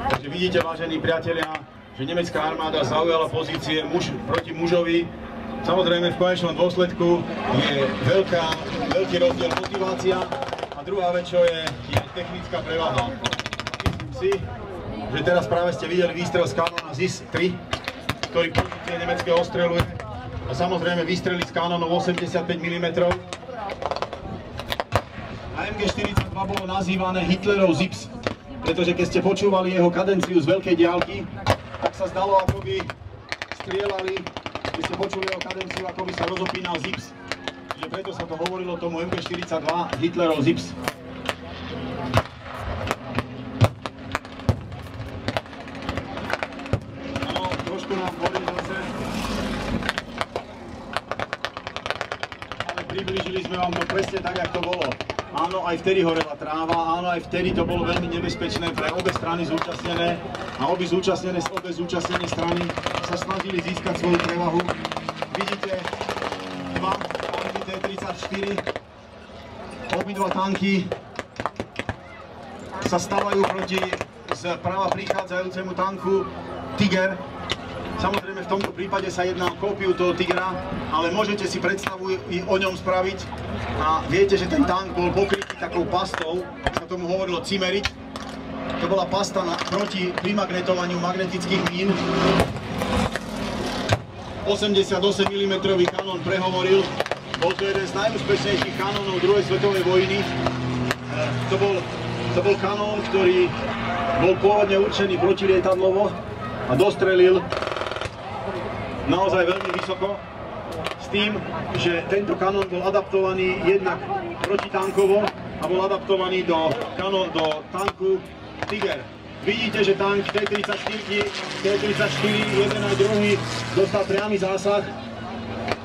Takže vidíte, vážení priatelia, že nemecká armáda zaujala pozície muž proti mužovi. Samozrejme, v konečnom dôsledku je veľký rozdiel motivácia a druhá vec, čo je technická prevaha. Myslím si, že teraz práve ste videli výstrel z kanóna ZIS-3, ktorý pozície nemecké ostreluje. A samozrejme výstrely z kanónov 85 mm. A MG42 bolo nazývané Hitlerov Zips, pretože keď ste počúvali jeho kadenciu z veľkej diaľky, tak sa zdalo, ako by strieľali, keď ste počuli jeho kadenciu, ako by sa rozopínal Zips. Čiže preto sa to hovorilo tomu MG42 Hitlerov Zips. Áno, trošku nám horí zase. Ale priblížili sme vám to presne tak, jak to bolo. Áno, aj vtedy horela tráva, áno, aj vtedy to bolo veľmi nebezpečné pre obe strany zúčastnené a obe zúčastnené strany sa snažili získať svoju prevahu. Vidíte dva tanky T-34, obidva tanky sa stavajú proti zprava prichádzajúcemu tanku Tiger. Samozrejme, v tomto prípade sa jedná o kópiu toho Tigra, ale môžete si predstavu i o ňom spraviť. A viete, že ten tank bol pokrytý takou pastou, sa tomu hovorilo Cimeriť. To bola pasta proti primagnetovaniu magnetických mín. 88 mm kanón prehovoril. Bol to jeden z najúspešnejších kanónov druhej svetovej vojny. To bol kanón, ktorý bol pôvodne určený protilietadlovo a dostrelil naozaj veľmi vysoko, s tým, že tento kanón bol adaptovaný jednak protitankovo a bol adaptovaný do tanku Tiger. Vidíte, že tank T-34, jeden aj druhý, dostal priamy zásah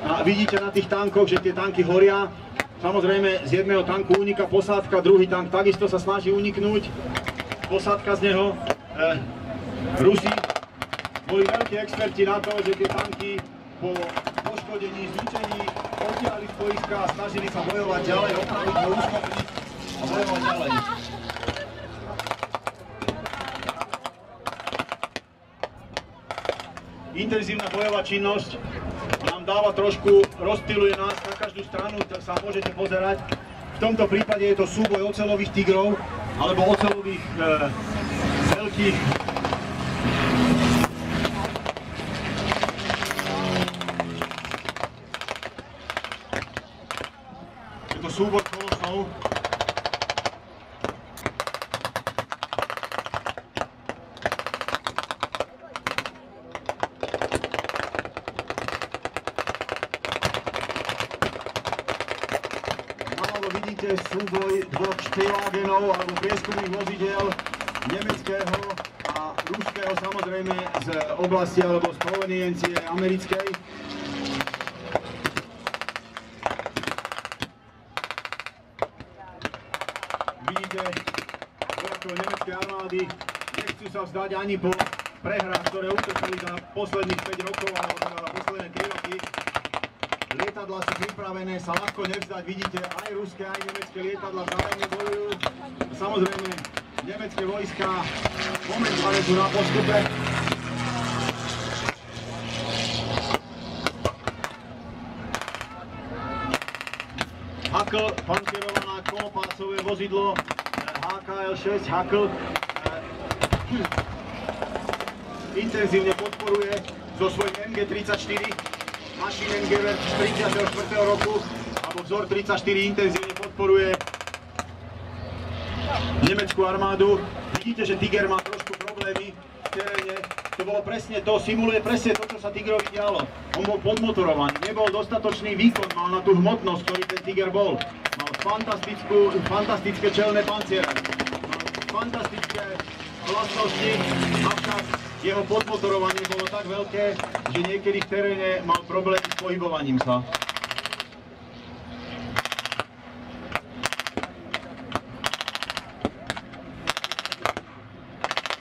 a vidíte na tých tankoch, že tie tanky horia. Samozrejme, z jedného tanku uniká posádka, druhý tank takisto sa snaží uniknúť, posádka z neho. Rusi boli veľkí experti na to, že tie tanky po poškodení, zničení odtiahli z boiska a snažili sa bojovať ďalej, opraviť ho, uschopniť a bojovať ďalej. Intenzívna bojová činnosť nám dáva trošku, rozptýluje nás na každú stranu, tak sa môžete pozerať. V tomto prípade je to súboj oceľových tigrov, alebo oceľových veľkých súbor kolosov. Naľavo vidíte súboj dvoch špielágenov alebo prieskumných vozidiel nemeckého a ruského, samozrejme z oblasti alebo z proveniencie americkej. Vojakov nemeckej armády nechcú sa vzdať ani po prehrách, ktoré utrpeli za posledných 5 rokov alebo za posledné 3 roky. Lietadlá sú pripravené sa ľahko nevzdať. Vidíte, aj ruské, aj nemecké lietadlá vzájomne bojujú. Samozrejme, nemecké vojská momentálne sú na postupe. Hakl, pancierovaná kolopásové vozidlo HKL-6 Hakl intenzívne podporuje so svojím MG34 Maschinen Gewehr z 34. roku alebo vzor 34 intenzívne podporuje nemeckú armádu. Vidíte, že Tiger má trošku problémy v teréne. To bolo presne to, simuluje presne to, čo sa Tigrovi dialo. On bol podmotorovaný, nebol dostatočný výkon, mal na tú hmotnosť, ktorý ten Tiger bol. Mal fantastické čelné panciere, mal fantastické vlastnosti, avšak jeho podmotorovanie bolo tak veľké, že niekedy v teréne mal problém s pohybovaním sa.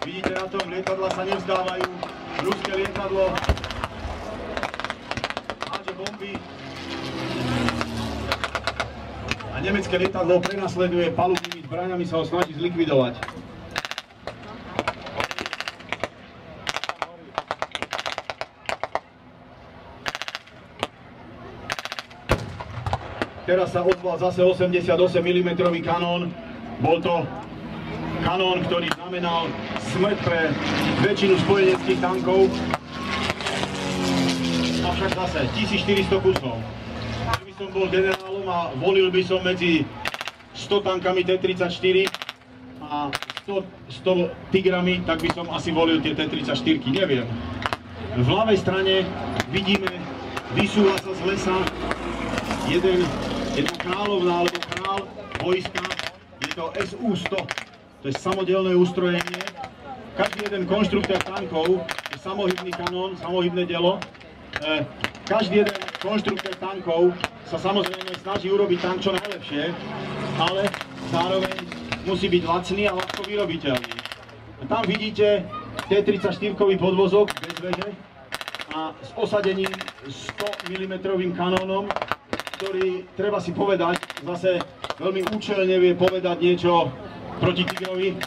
Vidíte na tom, lietadla sa nevzdávajú, ruské lietadlo háže bomby a nemecké lietadlo prenasleduje palubnými zbraňami, sa ho snaží zlikvidovať. teraz sa ozval zase 88 mm kanón. Bol to kanón, ktorý znamenal smrť pre väčšinu spojeneckých tankov. Avšak zase 1400 kusov. Keby som bol generálom a volil by som medzi 100 tankami T-34 a 100 Tigrami, tak by som asi volil tie T-34, neviem. V ľavej strane vidíme, vysúva sa z lesa jedna kráľovná alebo král vojska, je to SU-100, to je samodelné ustrojenie. Každý jeden konštruktér tankov je samohybný kanón, samohybné dielo. Každý jeden konštruktér tankov sa samozrejme snaží urobiť tank čo najlepšie, ale zároveň musí byť lacný a ľahko vyrobiteľný. A tam vidíte T-34-kový podvozok bez veže a s osadením 100 mm kanónom, ktorý, treba si povedať, zase veľmi účelne vie povedať niečo proti Tigrovi.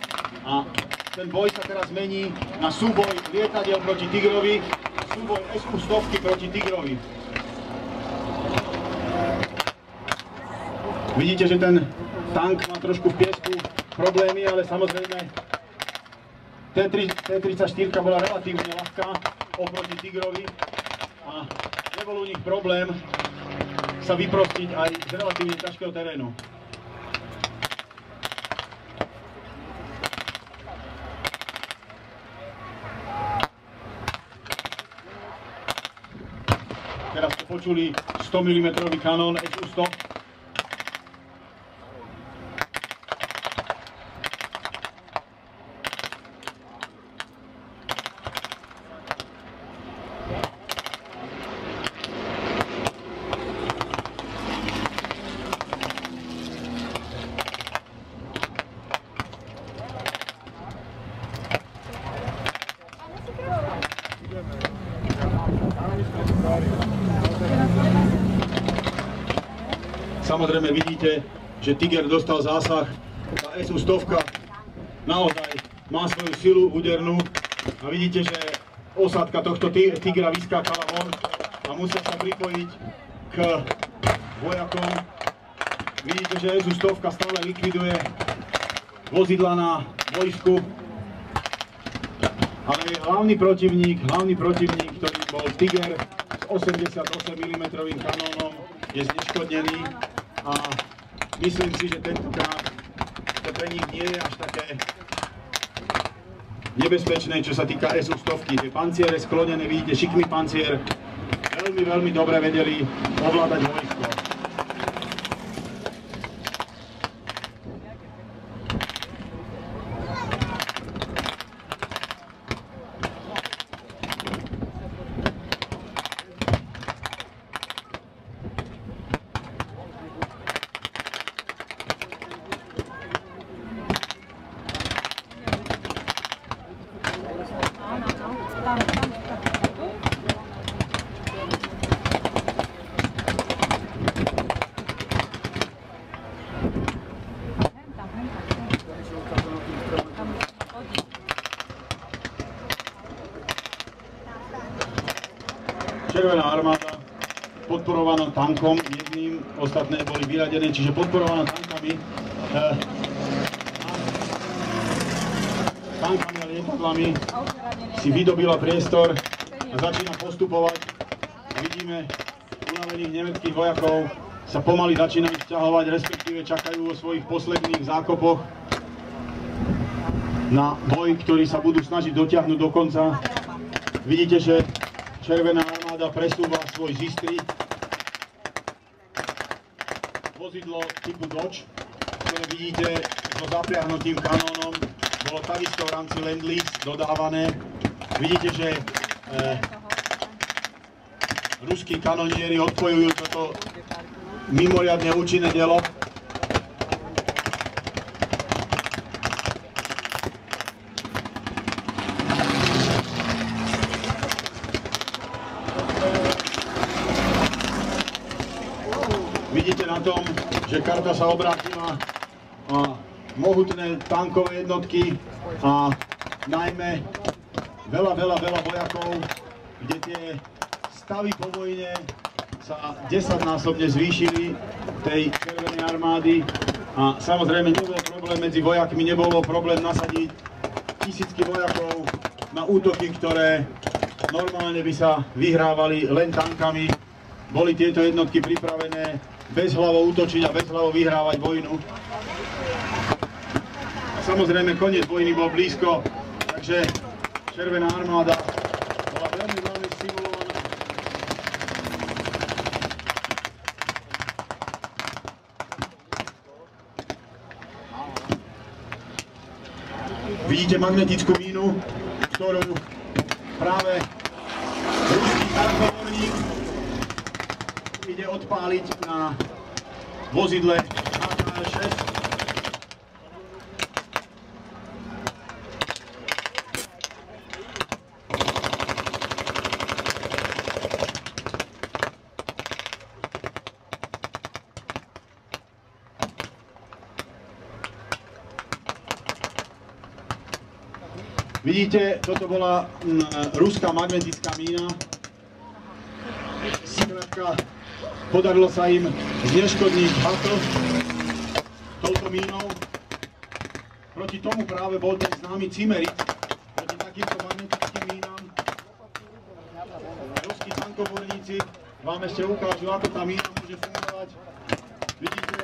A ten boj sa teraz mení na súboj lietadiel proti Tigrovi, súboj SU-100 proti Tigrovi. Vidíte, že ten tank má trošku v piesku problémy, ale samozrejme T-34 bola relatívne ľahká oproti Tigrovi a nebol u nich problém sa vyprostiť aj z relatívne ťažkého terénu. Teraz ste počuli 100 mm kanón SU-100. Samozrejme vidíte, že Tiger dostal zásah, tá SU-100 naozaj má svoju silu údernú a vidíte, že osádka tohto Tigra vyskákala von a musel sa pripojiť k vojakom. Vidíte, že SU-100 stále likviduje vozidla na vojsku, ale hlavný protivník, ktorý bol Tiger s 88 mm kanónom, je zneškodnený. A myslím si, že tentokrát to pre nich nie je až také nebezpečné, čo sa týka SU-100. Tie panciere sklonené, vidíte, šikmý pancier, veľmi, veľmi dobre vedeli ovládať vojsko. Červená armáda podporovaná tankom jedným, ostatné boli vyradené, čiže podporovaná tankami a lietadlami si vydobila priestor a začína postupovať. Vidíme unavených nemeckých vojakov sa pomaly začínajú sťahovať, respektíve čakajú vo svojich posledných zákopoch na boj, ktorý sa budú snažiť dotiahnuť do konca. Vidíte, že Červená armáda presúva svoj Zistri, vozidlo typu Dodge, ktoré vidíte so zapriahnutým kanónom, bolo takisto v rámci Lend-Lease dodávané. Vidíte, že ruskí kanonieri odpojujú toto mimoriadne účinné dielo. Vidíte na tom, že karta sa obrátila a mohutné tankové jednotky a najmä veľa vojakov, kde tie stavy po vojne sa 10-násobne zvýšili tej Červenej armády a samozrejme nebol problém medzi vojakmi, nebolo problém nasadiť tisícky vojakov na útoky, ktoré normálne by sa vyhrávali len tankami. Boli tieto jednotky pripravené bezhlavo útočiť a bezhlavo vyhrávať vojnu. A samozrejme koniec vojny bol blízko, takže Červená armáda bola veľmi stimulovaná. Vidíte magnetickú mínu, ktorú práve ruský tankovorník ide odpáliť na vozidle HKL-6. Vidíte, toto bola ruská magnetická mína. Skrátka, podarilo sa im zneškodniť batl touto mínou. Proti tomu práve bol ten známy Cimerit. Proti takýmto magnetickým mínám ruskí tankoborníci vám ešte ukážu, ako tá mína môže fungovať. Vidíte?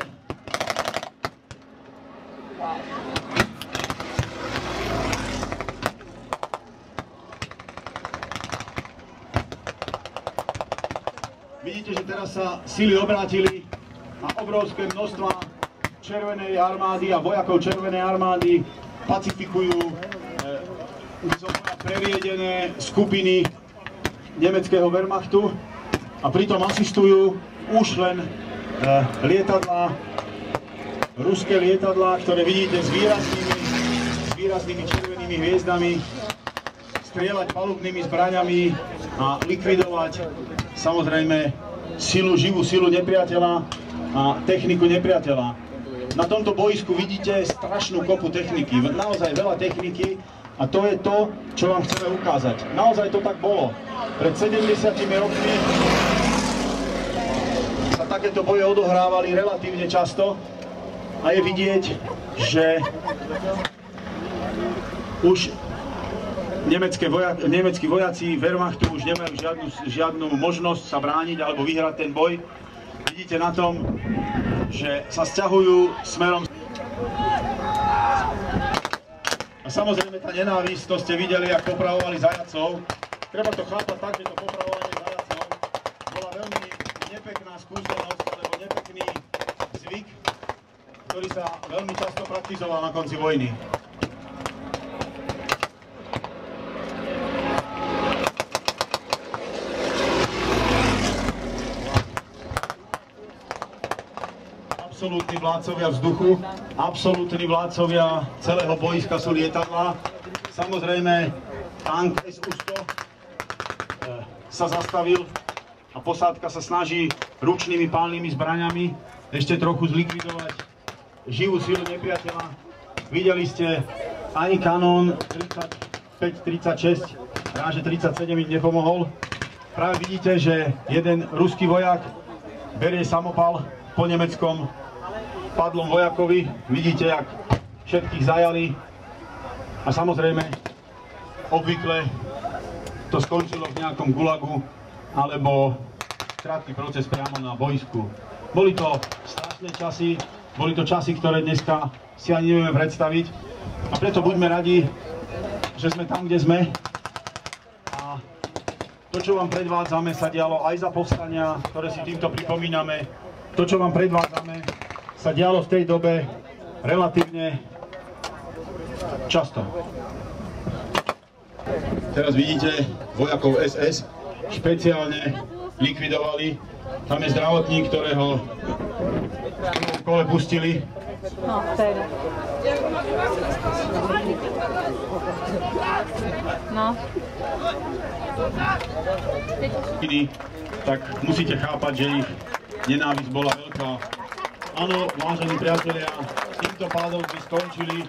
Vidíte, že teraz sa sily obrátili a obrovské množstva Červenej armády a vojakov Červenej armády pacifikujú preriedené skupiny nemeckého Wehrmachtu a pritom asistujú už len lietadlá, ruské lietadlá, ktoré vidíte s výraznými červenými hviezdami, strieľať palubnými zbraňami a likvidovať samozrejme živú silu nepriateľa a techniku nepriateľa. Na tomto boisku vidíte strašnú kopu techniky, naozaj veľa techniky a to je to, čo vám chceme ukázať. Naozaj to tak bolo. Pred 70 rokmi sa takéto boje odohrávali relatívne často a je vidieť, že už nemeckí vojaci Wehrmachtu už nemajú žiadnu možnosť sa brániť alebo vyhrať ten boj. Vidíte na tom, že sa sťahujú smerom. A samozrejme tá nenávisť, to ste videli, ako popravovali zajacov. Treba to chápať tak, že to popravovanie zajacov bola veľmi nepekná skúsenosť alebo nepekný zvyk, ktorý sa veľmi často praktizoval na konci vojny. Absolútni vládcovia vzduchu, absolútni vládcovia celého boiska sú lietadlá. Samozrejme, tank Su-100 sa zastavil a posádka sa snaží ručnými pálnymi zbraňami ešte trochu zlikvidovať živú silu nepriateľa. Videli ste, ani kanón 35-36, ráže 37 im nepomohol. Práve vidíte, že jeden ruský vojak berie samopal po nemeckom padlom vojakovi. Vidíte, jak všetkých zajali a samozrejme obvykle to skončilo v nejakom gulagu alebo krátky proces priamo na boisku. Boli to strašné časy, boli to časy, ktoré dneska si ani nevieme predstaviť a preto buďme radi, že sme tam, kde sme a to, čo vám predvádzame, sa dialo aj za povstania, ktoré si týmto pripomíname. To, čo vám predvádzame, sa dialo v tej dobe relatívne často. Teraz vidíte vojakov SS, špeciálne likvidovali. Tam je zdravotník, ktorého v prvom kole pustili. No, tedy. No. Tak musíte chápať, že ich nenávisť bola veľká. Áno, vážení priatelia, týmto pádom by skončili